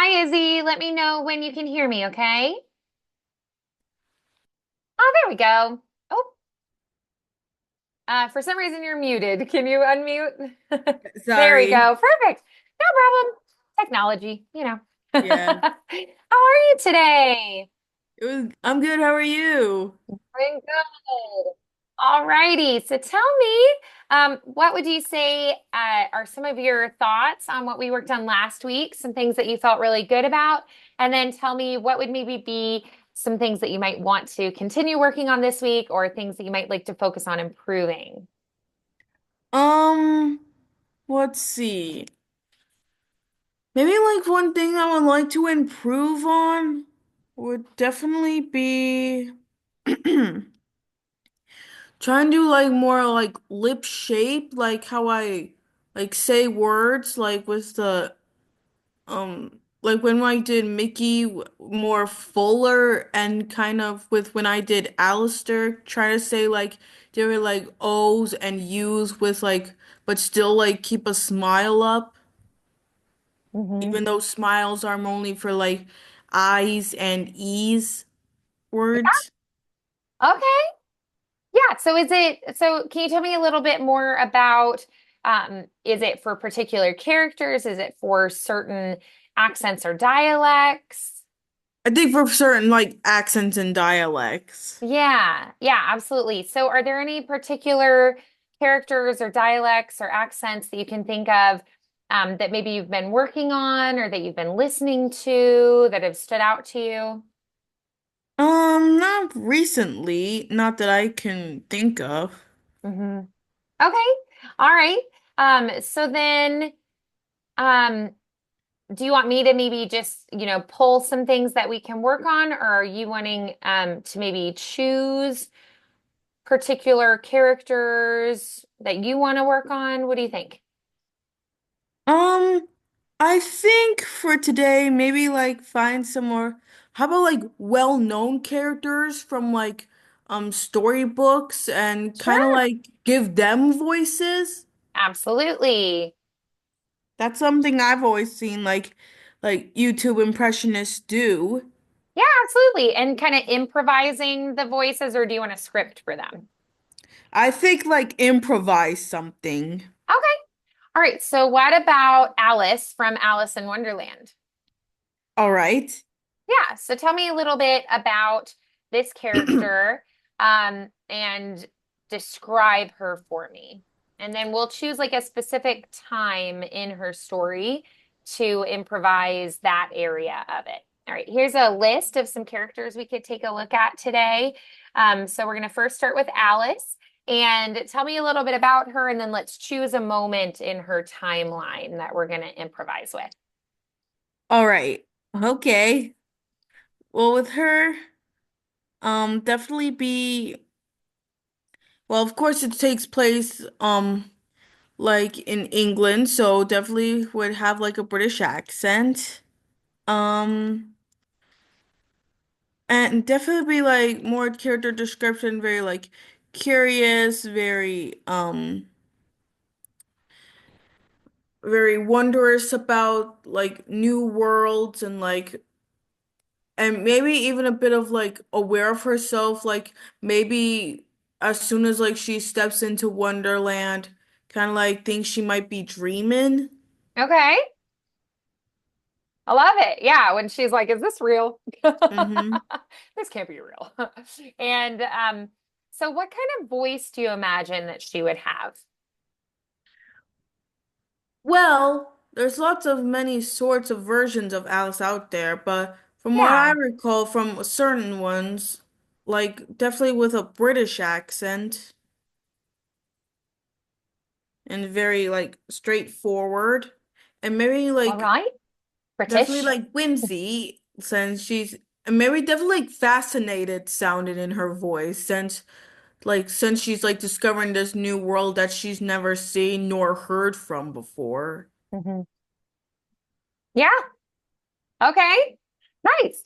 Hi, Izzy. Let me know when you can hear me, okay? Oh, there we go. Oh, for some reason you're muted. Can you unmute? There we Sorry. go. Perfect. No problem. Technology. Yeah. How are you today? I'm good. How are you? Doing good. All righty. So tell me, what would you say are some of your thoughts on what we worked on last week? Some things that you felt really good about, and then tell me what would maybe be some things that you might want to continue working on this week, or things that you might like to focus on improving. Um, let's see. Maybe like one thing I would like to improve on would definitely be trying to do like more like lip shape, like how I like say words like with the like when I did Mickey more fuller and kind of with when I did Alistair try to say like they were like O's and U's with like but still like keep a smile up Hmm. even though smiles are only for like I's and E's words. Okay. Yeah. So can you tell me a little bit more about, is it for particular characters? Is it for certain accents or dialects? I think for certain like accents and dialects. Yeah, yeah, absolutely. So, are there any particular characters or dialects or accents that you can think of that maybe you've been working on or that you've been listening to that have stood out to you? Not recently, not that I can think of. Hmm. Okay, all right. So then, um, do you want me to maybe just, pull some things that we can work on, or are you wanting to maybe choose particular characters that you want to work on? What do you think? Um, I think for today, maybe like find some more, how about like well-known characters from like storybooks and kind of Sure. like give them voices? Absolutely. That's something I've always seen like YouTube impressionists do. Yeah, absolutely. And kind of improvising the voices, or do you want a script for them? I think like improvise something. Okay. All right. So, what about Alice from Alice in Wonderland? All right. Yeah. So, tell me a little bit about this character, and describe her for me. And then we'll choose like a specific time in her story to improvise that area of it. All right. Here's a list of some characters we could take a look at today. So, we're going to first start with Alice. And tell me a little bit about her, and then let's choose a moment in her timeline that we're going to improvise with. All right. Okay. Well, with her, definitely be, well, of course it takes place, like in England, so definitely would have like a British accent. Um, and definitely be like more character description, very like curious, very wondrous about like new worlds and maybe even a bit of like aware of herself, like maybe as soon as like she steps into Wonderland, kind of like thinks she might be dreaming. Okay. I love it. Yeah, when she's like, "Is this real? Mm-hmm. This can't be real." And so what kind of voice do you imagine that she would have? Well, there's lots of many sorts of versions of Alice out there, but from what I Yeah. recall from certain ones, like definitely with a British accent and very like straightforward, and maybe All like right. definitely British. like whimsy since and maybe definitely like fascinated sounded in her voice since she's like discovering this new world that she's never seen nor heard from before. Hmm. Yeah. Okay. Nice.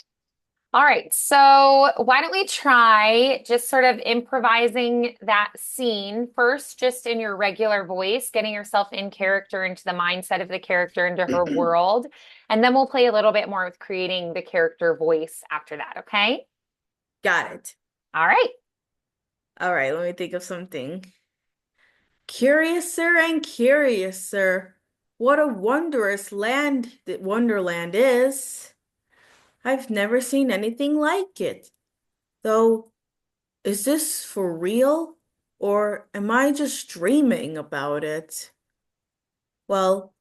All right, so why don't we try just sort of improvising that scene first, just in your regular voice, getting yourself in character into the mindset of the character, into her world. And then we'll play a little bit more with creating the character voice after that, okay? Got it. All right. All right, let me think of something. Curiouser and curiouser. What a wondrous land that Wonderland is. I've never seen anything like it. Though, is this for real? Or am I just dreaming about it? Well,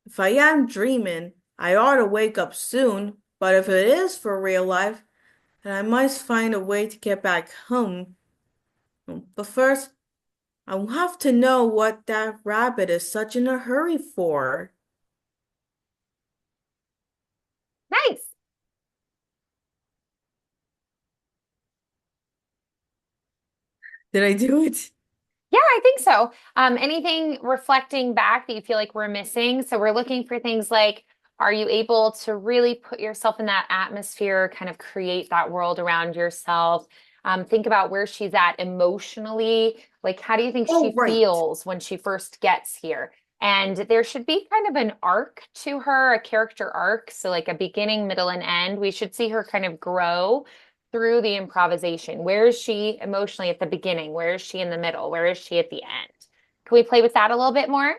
if I am dreaming, I ought to wake up soon. But if it is for real life, then I must find a way to get back home. But first, I will have to know what that rabbit is such in a hurry for. Nice. Did I do it? Yeah, I think so. Anything reflecting back that you feel like we're missing? So we're looking for things like, are you able to really put yourself in that atmosphere, kind of create that world around yourself? Think about where she's at emotionally. Like, how do you think she Oh, right. feels when she first gets here? And there should be kind of an arc to her, a character arc. So, like a beginning, middle, and end. We should see her kind of grow through the improvisation. Where is she emotionally at the beginning? Where is she in the middle? Where is she at the end? Can we play with that a little bit more?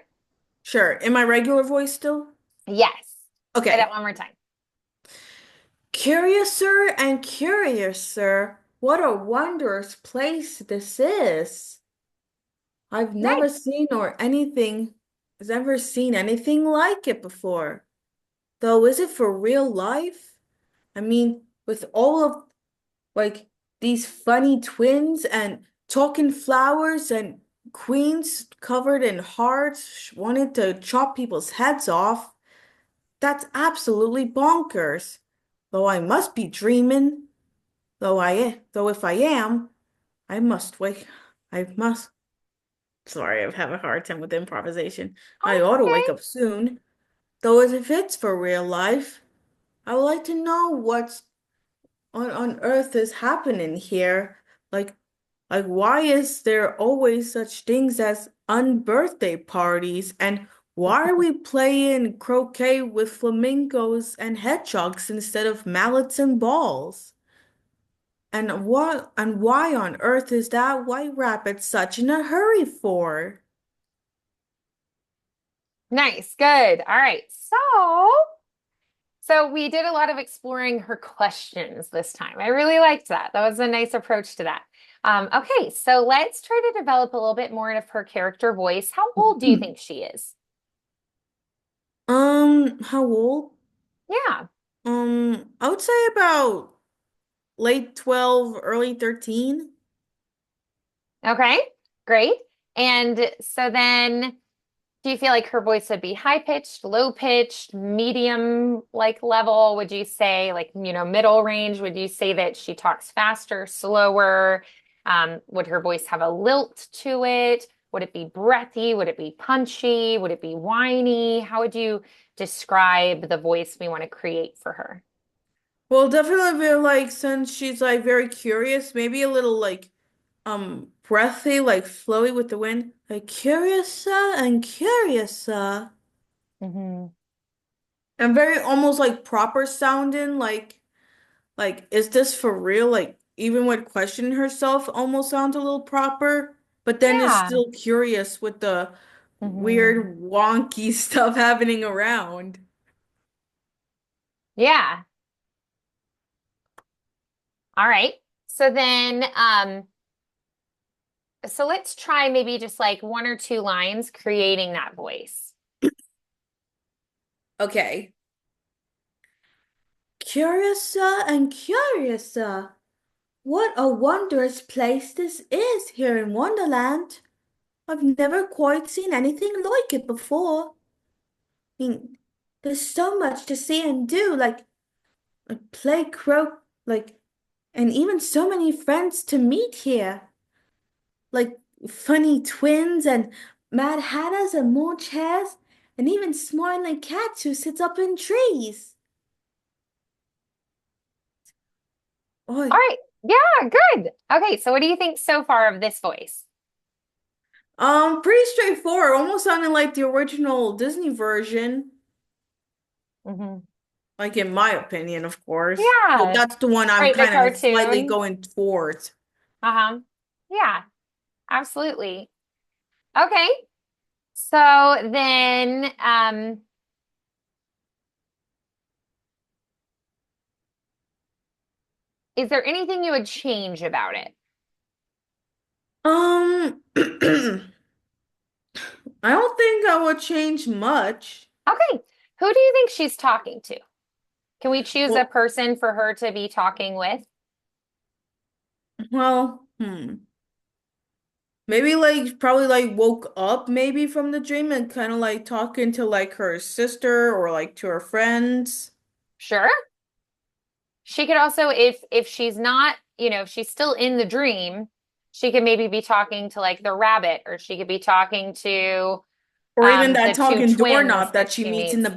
Sure. In my regular voice still? Yes. Say that Okay. one more time. Curiouser and curiouser. What a wondrous place this is. I've never Nice. seen or anything, has ever seen anything like it before. Though, is it for real life? I mean, with all of like these funny twins and talking flowers and queens covered in hearts wanted to chop people's heads off. That's absolutely bonkers. Though I must be dreaming. Though if I am, I must wake. I must. Sorry, I have a hard time with improvisation. Oh, I it's ought to wake okay. up soon. Though if it's for real life, I would like to know what's on earth is happening here. Like, why is there always such things as unbirthday parties? And why are we playing croquet with flamingos and hedgehogs instead of mallets and balls? And why on earth is that white rabbit such in a hurry for? Nice. Good. All right. So we did a lot of exploring her questions this time. I really liked that. That was a nice approach to that. Okay, so let's try to develop a little bit more of her character voice. How old do you think she is? How old? Yeah. I would say about late 12, early 13. Okay, great. And so then, do you feel like her voice would be high pitched, low pitched, medium like level? Would you say like, middle range? Would you say that she talks faster, slower? Would her voice have a lilt to it? Would it be breathy? Would it be punchy? Would it be whiny? How would you describe the voice we want to create for her? Well, definitely feel like since she's like very curious, maybe a little like breathy, like flowy with the wind. Like curious and curious Hmm. and very almost like proper sounding, like is this for real? Like even when questioning herself almost sounds a little proper, but then is Yeah. still curious with the Hmm. weird wonky stuff happening around. Yeah. All right. So then, so let's try maybe just like one or two lines creating that voice. Okay. Curious and curious what a wondrous place this is here in Wonderland. I've never quite seen anything like it before. I mean, there's so much to see and do, like play like, and even so many friends to meet here, like funny twins and mad hatters and more chairs, and even smiling cats who sits up in trees. All Oh, right. Yeah, good. Okay, so what do you think so far of this voice? pretty straightforward. Almost sounding like the original Disney version, Hmm. like in my opinion, of course. But Yeah, that's the one I'm right, the kind of slightly cartoon. going towards. Uh-huh. Yeah, absolutely. Okay. So then, is there anything you would change about it? I don't think I would change much. Okay. Who do you think she's talking to? Can we choose a Well, person for her to be talking with? well. Maybe like probably like woke up maybe from the dream and kind of like talking to like her sister or like to her friends. Sure. She could also, if she's not, if she's still in the dream, she could maybe be talking to like the rabbit, or she could be talking to Or even that the two talking twins doorknob that that she she meets in the meets.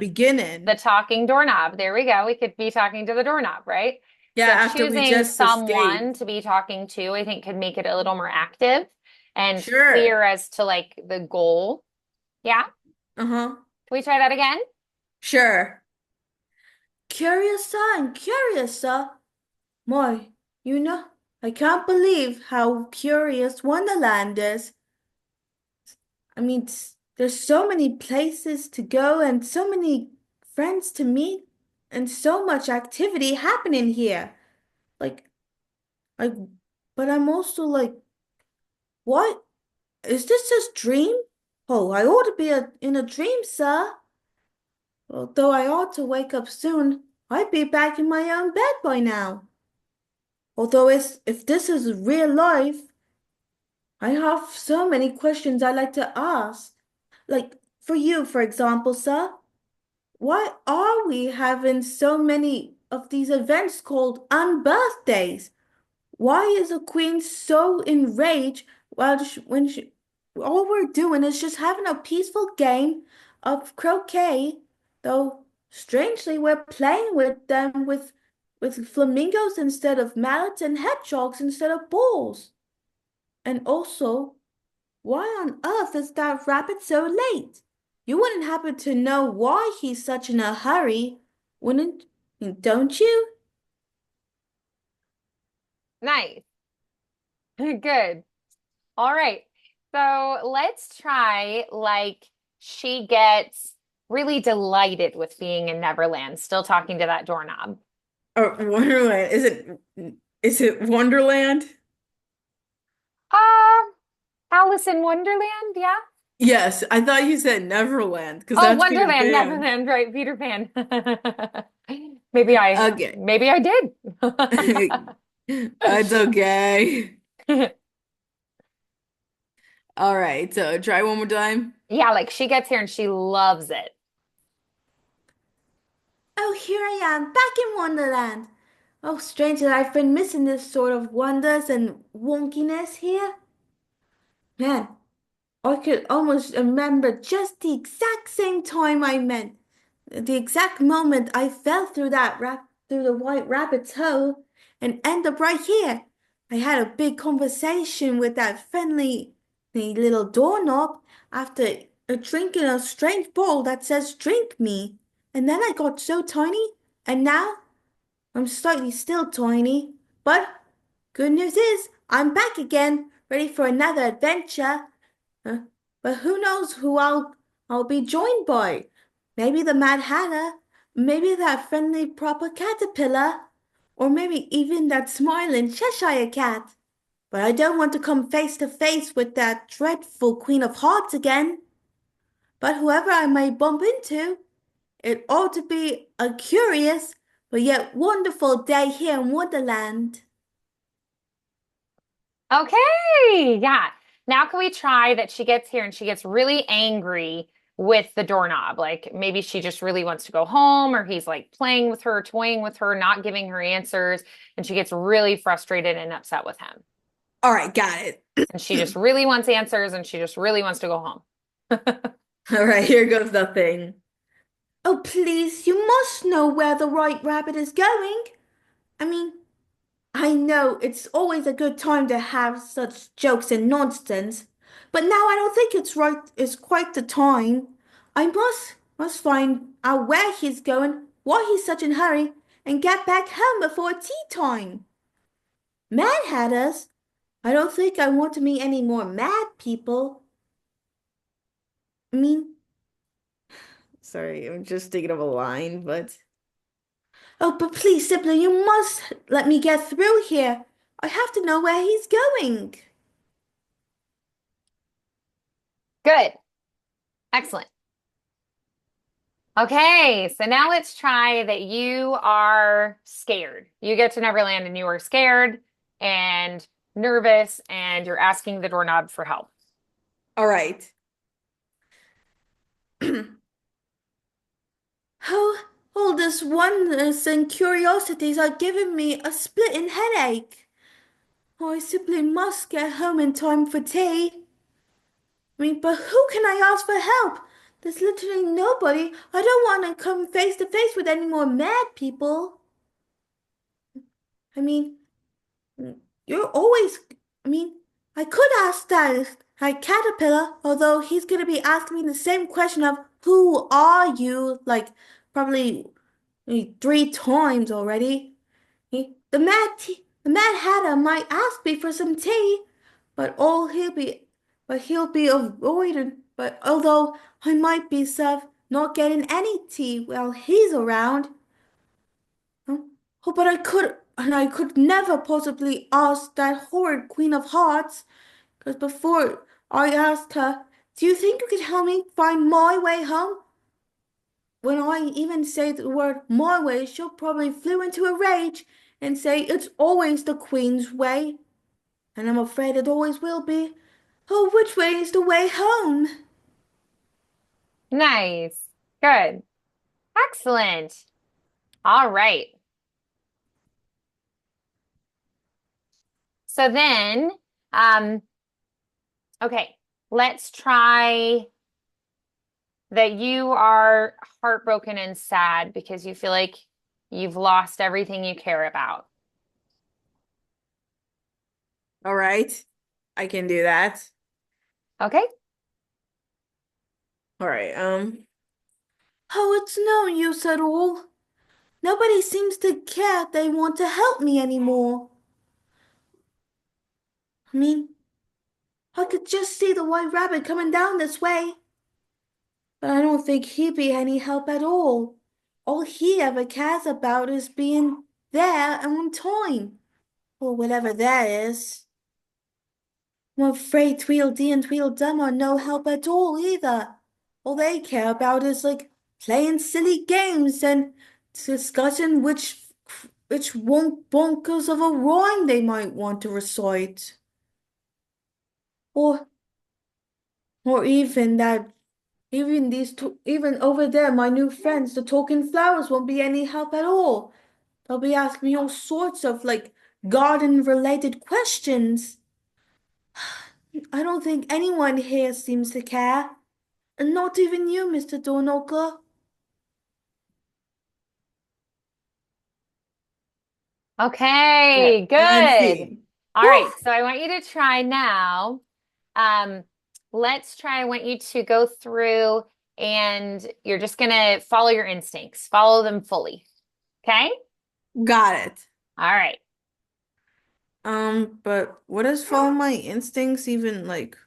The beginning. talking doorknob. There we go. We could be talking to the doorknob, right? Yeah, So after we choosing just someone escaped. to be talking to, I think could make it a little more active and Sure. clear as to like the goal. Yeah. Can Uh-huh. we try that again? Sure. Curiouser and curiouser. Moi, you know, I can't believe how curious Wonderland is. I mean, there's so many places to go and so many friends to meet and so much activity happening here. Like, like, but I'm also like, what? Is this just dream? Oh, I ought to be in a dream, sir. Although I ought to wake up soon, I'd be back in my own bed by now. Although if this is real life, I have so many questions I like to ask. Like, for you, for example, sir. Why are we having so many of these events called unbirthdays? Why is a queen so enraged all we're doing is just having a peaceful game of croquet, though strangely we're playing with them with flamingos instead of mallets and hedgehogs instead of balls. And also, why on earth is that rabbit so late? You wouldn't happen to know why he's such in a hurry, wouldn't, don't you? Nice. Good. All right. So let's try like she gets really delighted with being in Neverland, still talking to that doorknob. Or Wonderland. Is it Wonderland? Uh, Alice in Wonderland, yeah. Yes, I thought you said Neverland because Oh, that's Peter Wonderland, Pan. Neverland, right, Peter Pan. Maybe I did. Okay. It's okay. All right, so try one more time. Yeah, like she gets here and she loves it. Oh, here I am, back in Wonderland. Oh, strange that I've been missing this sort of wonders and wonkiness here. Man, I could almost remember just the exact same time I met, the exact moment I fell through the white rabbit's hole and end up right here. I had a big conversation with that friendly the little doorknob after drinking a strange bowl that says drink me. And then I got so tiny, and now I'm slightly still tiny. But good news is I'm back again, ready for another adventure. Uh, but who knows who I'll be joined by? Maybe the Mad Hatter, maybe that friendly proper caterpillar, or maybe even that smiling Cheshire cat. But I don't want to come face to face with that dreadful Queen of Hearts again. But whoever I may bump into, it ought to be a curious but yet wonderful day here in Wonderland. Okay, yeah. Now can we try that she gets here and she gets really angry with the doorknob? Like maybe she just really wants to go home, or he's like playing with her, toying with her, not giving her answers, and she gets really frustrated and upset with him. All right, got it. And she just really wants answers and she just really wants to go home. All right, here goes the thing. Oh, please, you must know where the White Rabbit is going. I mean, I know it's always a good time to have such jokes and nonsense, but now I don't think it's right. It's quite the time. I must find out where he's going, why he's such in a hurry, and get back home before tea time. Mad Hatters? I don't think I want to meet any more mad people. I mean, sorry, I'm just thinking of a line, but. Oh, but please, Sibling, you must let me get through here. I have to know where he's going. Good. Excellent. Okay, so now let's try that you are scared. You get to Neverland and you are scared and nervous and you're asking the doorknob for help. All right. Oh, all this wonders and curiosities are giving me a splitting headache. Oh, I simply must get home in time for tea. I mean, but who can I ask for help? There's literally nobody. I don't want to come face to face with any more mad people. I mean, you're always, I mean, I could ask that caterpillar, although he's gonna be asking me the same question of who are you, like probably 3 times already. The Mad Hatter might ask me for some tea, but all he'll be avoided. But although I might be served not getting any tea while he's around. Oh, oh, but I could never possibly ask that horrid Queen of Hearts, because before I asked her, do you think you could help me find my way home? When I even say the word my way, she'll probably flew into a rage and say it's always the Queen's way. And I'm afraid it always will be. Oh, which way is the way home? Nice. Good. Excellent. All right. So then, um, okay, let's try that you are heartbroken and sad because you feel like you've lost everything you care about. All right, I can do that. Okay? All right, oh, it's no use at all. Nobody seems to care they want to help me anymore. I mean, I could just see the white rabbit coming down this way, but I don't think he'd be any help at all. All he ever cares about is being there and on time, or whatever that is. I'm afraid Tweedledee and Tweedledum are no help at all either. All they care about is like playing silly games and discussing which bonkers of a rhyme they might want to recite. Or or even even over there, my new friends, the talking flowers won't be any help at all. They'll be asking me all sorts of like garden related questions. I don't think anyone here seems to care. And not even you, Mr. Doorknocker. Okay, Let's good. see. All right, Whew. so I want you to try now. Um, let's try. I want you to go through and you're just gonna follow your instincts, follow them fully. Okay? Got it. All right. But what does follow my instincts even like?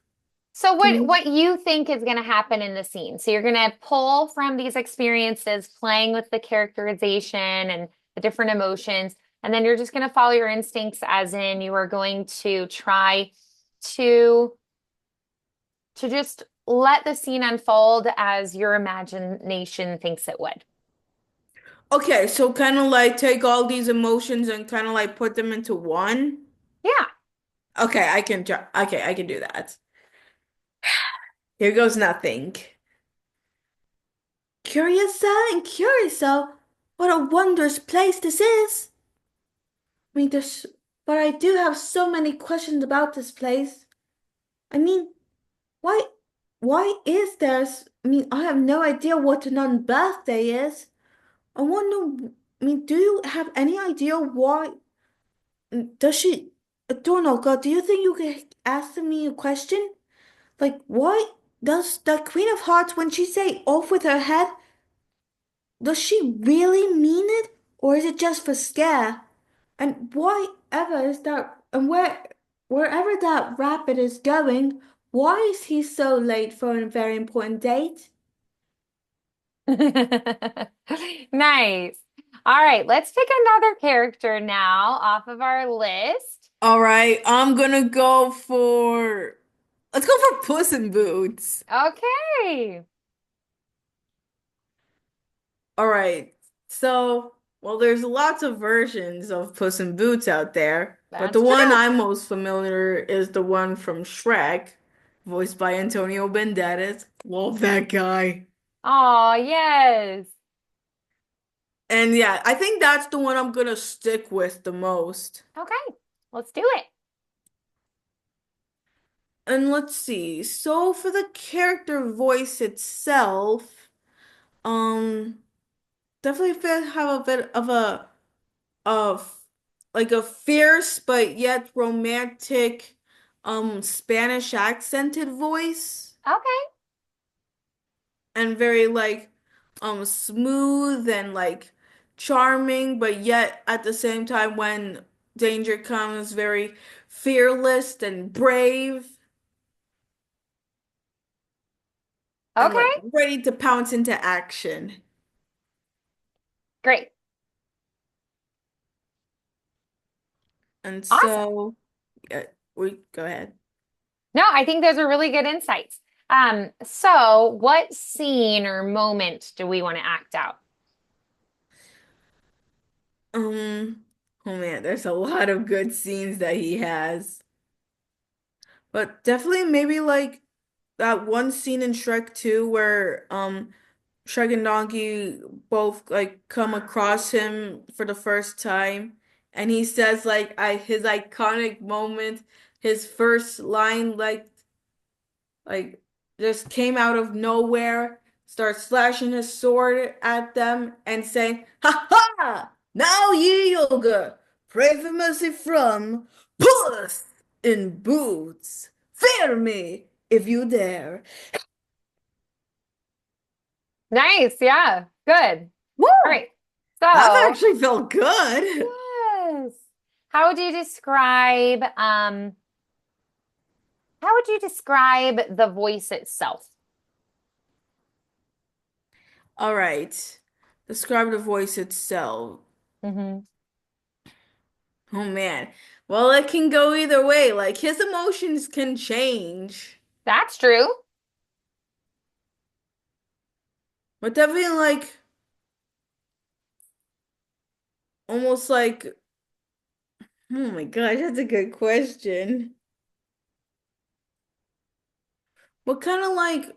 So Can what you think is going to happen in the scene? So you're going to pull from these experiences, playing with the characterization and the different emotions, and then you're just going to follow your instincts, as in you are going to try to just let the scene unfold as your imagination thinks it would. okay, so kind of like take all these emotions and kind of like put them into one. Yeah. Okay, I can try. Okay, I can do that. Here goes nothing. Curiouser and curiouser, what a wondrous place this is. I mean, but I do have so many questions about this place. I mean, why, why is there? I mean, I have no idea what a nun birthday is. I wonder. I mean, do you have any idea why? Does she? Donoka, do you think you can ask me a question? Like, what does the Queen of Hearts, when she say off with her head, does she really mean it? Or is it just for scare? And whatever is that, and wherever that rabbit is going, why is he so late for a very important date? Nice. All right, let's pick another character now off of our list. All right, I'm gonna go for, let's go for Puss in Boots. Okay. All right. So, well, there's lots of versions of Puss in Boots out there, but the That's one true. I'm most familiar is the one from Shrek, voiced by Antonio Banderas. Love that guy. Oh, yes. And yeah, I think that's the one I'm gonna stick with the most. Okay, let's do it. And let's see. So for the character voice itself, um, definitely have a bit of like a fierce but yet romantic Spanish accented voice Okay. and very like smooth and like charming but yet at the same time when danger comes very fearless and brave and like Okay, ready to pounce into action. great. And Awesome. so yeah, we go ahead. No, I think those are really good insights. So what scene or moment do we want to act out? Um, oh man, there's a lot of good scenes that he has. But definitely maybe like that one scene in Shrek 2 where Shrek and Donkey both like come across him for the first time and he says like his iconic moment, his first line like just came out of nowhere, starts slashing his sword at them and saying, "Ha ha! Now ye yoga, pray for mercy from Puss in Boots. Fear me if you dare." Nice, yeah, good. All Woo! right. That So, actually felt good. yes. How would you describe how would you describe the voice itself? All right. Describe the voice itself. Hmm. Oh man. Well, it can go either way. Like his emotions can change. That's true. But definitely like almost like, oh my gosh, that's a good question. What kind of like,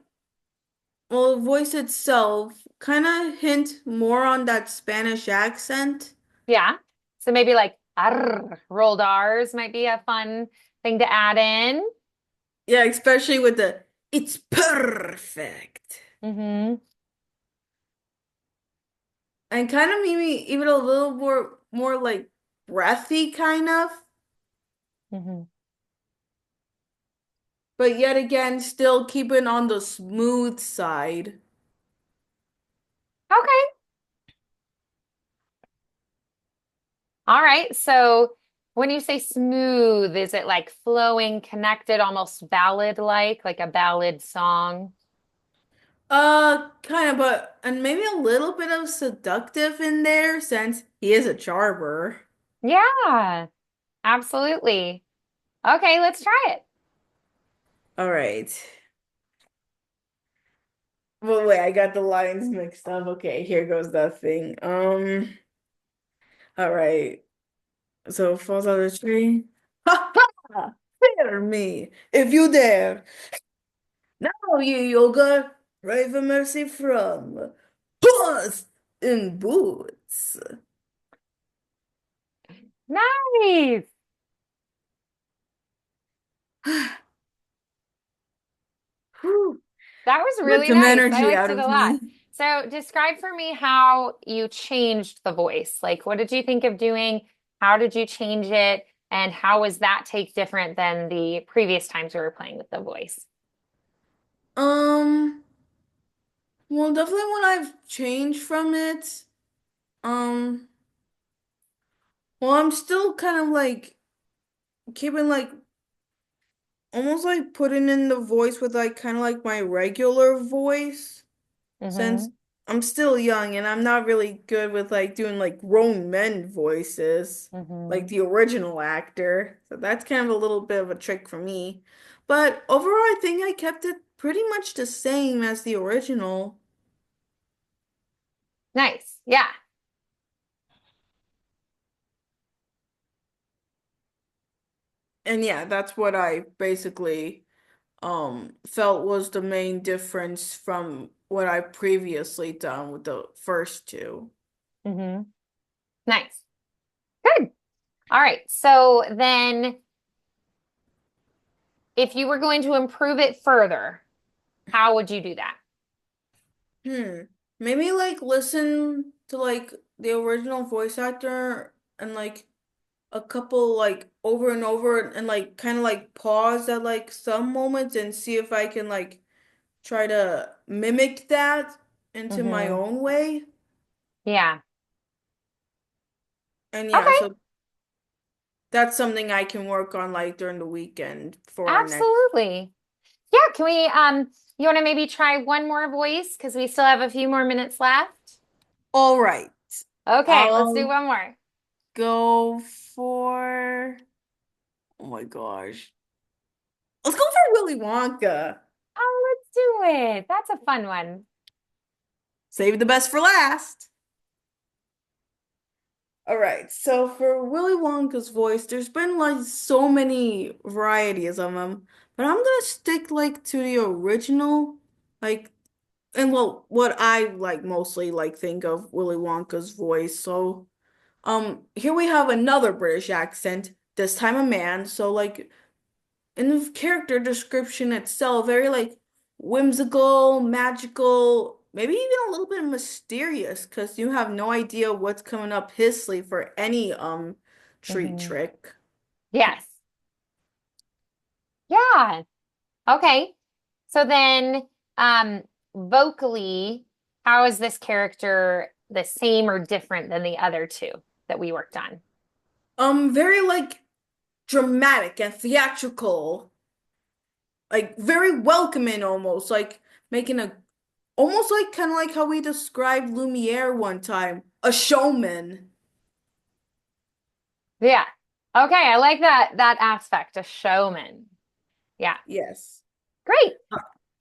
well, the voice itself kind of hint more on that Spanish accent. Yeah. So maybe like arr, rolled R's might be a fun thing to add in. Yeah, especially with the "it's perfect." Hmm. And kind of maybe even a little more like breathy kind of, Hmm. but yet again still keeping on the smooth side. Okay. All right. So when you say smooth, is it like flowing, connected, almost ballad like a ballad song? Kind of, but and maybe a little bit of seductive in there since he is a charmer. Yeah, absolutely. Okay, let's try it. All right. Well, wait, I got the lines mixed up. Okay, here goes that thing. All right. So falls out of the tree. Ha ha! Fear me if you dare. Now ye yoga, pray for mercy from Puss in Boots. Nice. Whew. That was Got really some nice. I energy liked out it a of lot. me. So describe for me how you changed the voice. Like, what did you think of doing? How did you change it? And how was that take different than the previous times we were playing with the voice? Um, well, definitely what I've changed from it. Um, well, I'm still kind of like keeping like almost like putting in the voice with like kind of like my regular voice since Mm-hmm. I'm still young and I'm not really good with like doing like grown men voices like Mm-hmm. the original actor. So that's kind of a little bit of a trick for me. But overall, I think I kept it pretty much the same as the original. Nice. Yeah. And yeah, that's what I basically felt was the main difference from what I previously done with the first two. Mm-hmm. Nice. Good. All right. So then if you were going to improve it further, how would you do that? Hmm. Maybe like listen to like the original voice actor and like a couple like over and over and like kind of like pause at like some moments and see if I can like try to mimic that into my Mm-hmm. own way. Yeah. And yeah, Okay. so that's something I can work on like during the weekend for our next. Absolutely. Yeah. Can we, you want to maybe try one more voice? Because we still have a few more minutes left. All right. Okay. Let's do I'll one more. go for, oh my gosh. Let's go for Willy Wonka. Oh, let's do it. That's a fun one. Save the best for last. All right, so for Willy Wonka's voice, there's been like so many varieties of them, but I'm gonna stick like to the original, like, and well, what I like mostly like think of Willy Wonka's voice. So, here we have another British accent, this time a man. So like in the character description itself, very like whimsical, magical, maybe even a little bit mysterious because you have no idea what's coming up his sleeve for any treat Hmm. trick. Yes. Yeah. Okay. So then, um, vocally, how is this character the same or different than the other two that we worked on? Very like dramatic and theatrical, like very welcoming almost, like making a almost like kind of like how we described Lumiere one time, a showman. Yeah. Okay, I like that aspect, a showman. Yeah. Yes. Great.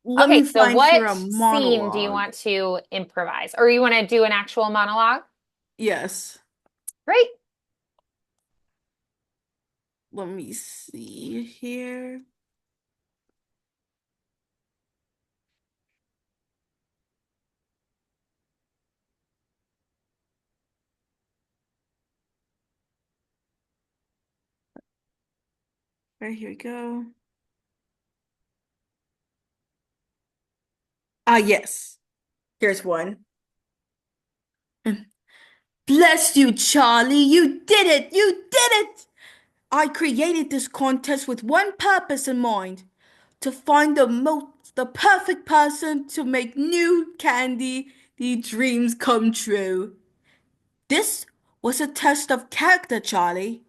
Let me Okay, so find here what a scene do you monologue. want to improvise? Or you want to do an actual monologue? Yes. Great. Let me see here. Right, here we go. Ah, yes. Here's one. Bless you, Charlie. You did it. You did it. I created this contest with one purpose in mind, to find the perfect person to make new candy the dreams come true. This was a test of character, Charlie.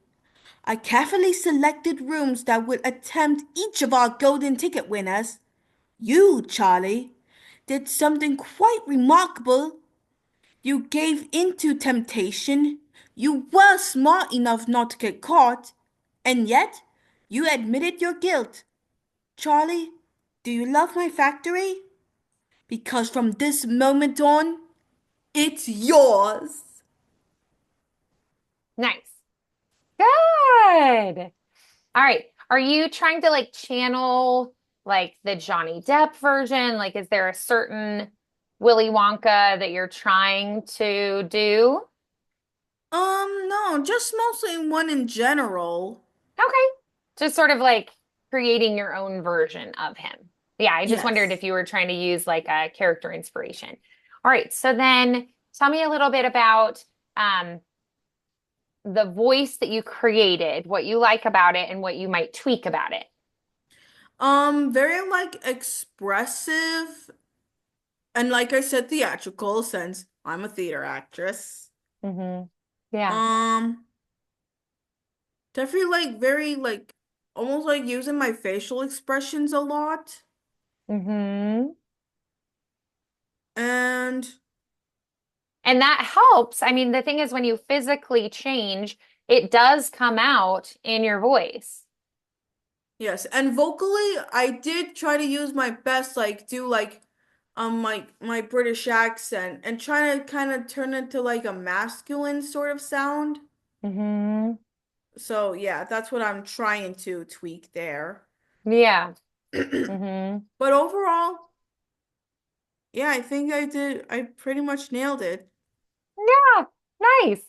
I carefully selected rooms that would attempt each of our golden ticket winners. You, Charlie, did something quite remarkable. You gave in to temptation. You were smart enough not to get caught. And yet, you admitted your guilt. Charlie, do you love my factory? Because from this moment on, it's yours. Nice. Good. All right. Are you trying to like channel like the Johnny Depp version? Like, is there a certain Willy Wonka that you're trying to do? No, just mostly one in general. Okay. Just sort of like creating your own version of him. Yeah, I just wondered if Yes. you were trying to use like a character inspiration. All right. So then tell me a little bit about um the voice that you created, what you like about it and what you might tweak about it. Very like expressive and like I said, theatrical since I'm a theater actress. Yeah. Um, Definitely like very like almost like using my facial expressions a lot. hmm And And that helps. I mean, the thing is, when you physically change, it does come out in your voice. yes, and vocally I did try to use my best, like do like my British accent and try to kind of turn it to like a masculine sort of sound. hmm So yeah, that's what I'm trying to tweak there. Yeah. hmm But overall, yeah, I think I pretty much nailed it. Yeah. Nice.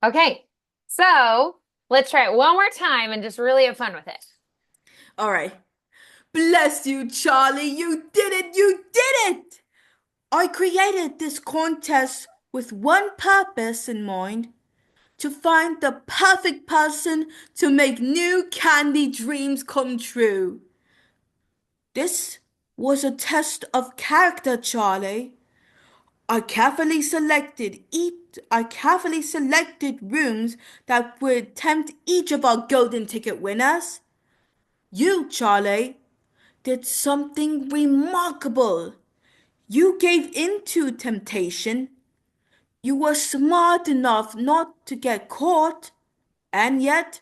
Okay. So let's try it one more time and just really have fun with it. All right. Bless you, Charlie. You did it. You did it. I created this contest with one purpose in mind, to find the perfect person to make new candy dreams come true. This was a test of character, Charlie. I carefully selected rooms that would tempt each of our golden ticket winners. You, Charlie, did something remarkable. You gave in to temptation. You were smart enough not to get caught, and yet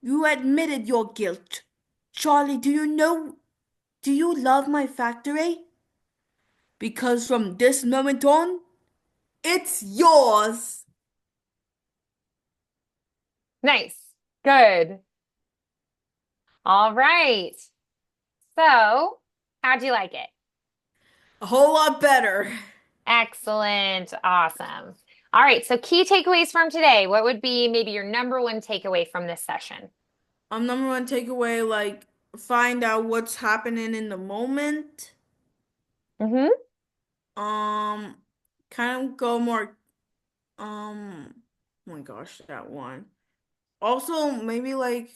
you admitted your guilt. Charlie, do you love my factory? Because from this moment on, it's yours. Nice. Good. All right. So, how'd you like it? A whole lot better. Excellent. Awesome. All right. So, key takeaways from today. What would be maybe your number one takeaway from this session? Number one takeaway, like find out what's happening in the moment. hmm Um, Kind of go more oh my gosh, that one. Also, maybe like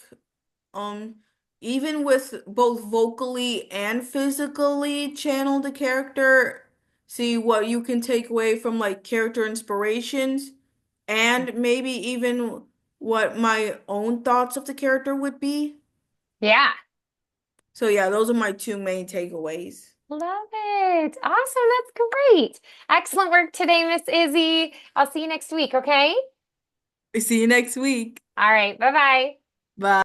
um even with both vocally and physically channel the character, see what you can take away from like character inspirations and maybe even what my own thoughts of the character would be. Yeah. So yeah, those are my two main takeaways. Love it. Awesome. That's great. Excellent work today, Miss Izzy. I'll see you next week. Okay. See you next week. All right. Bye bye. Bye.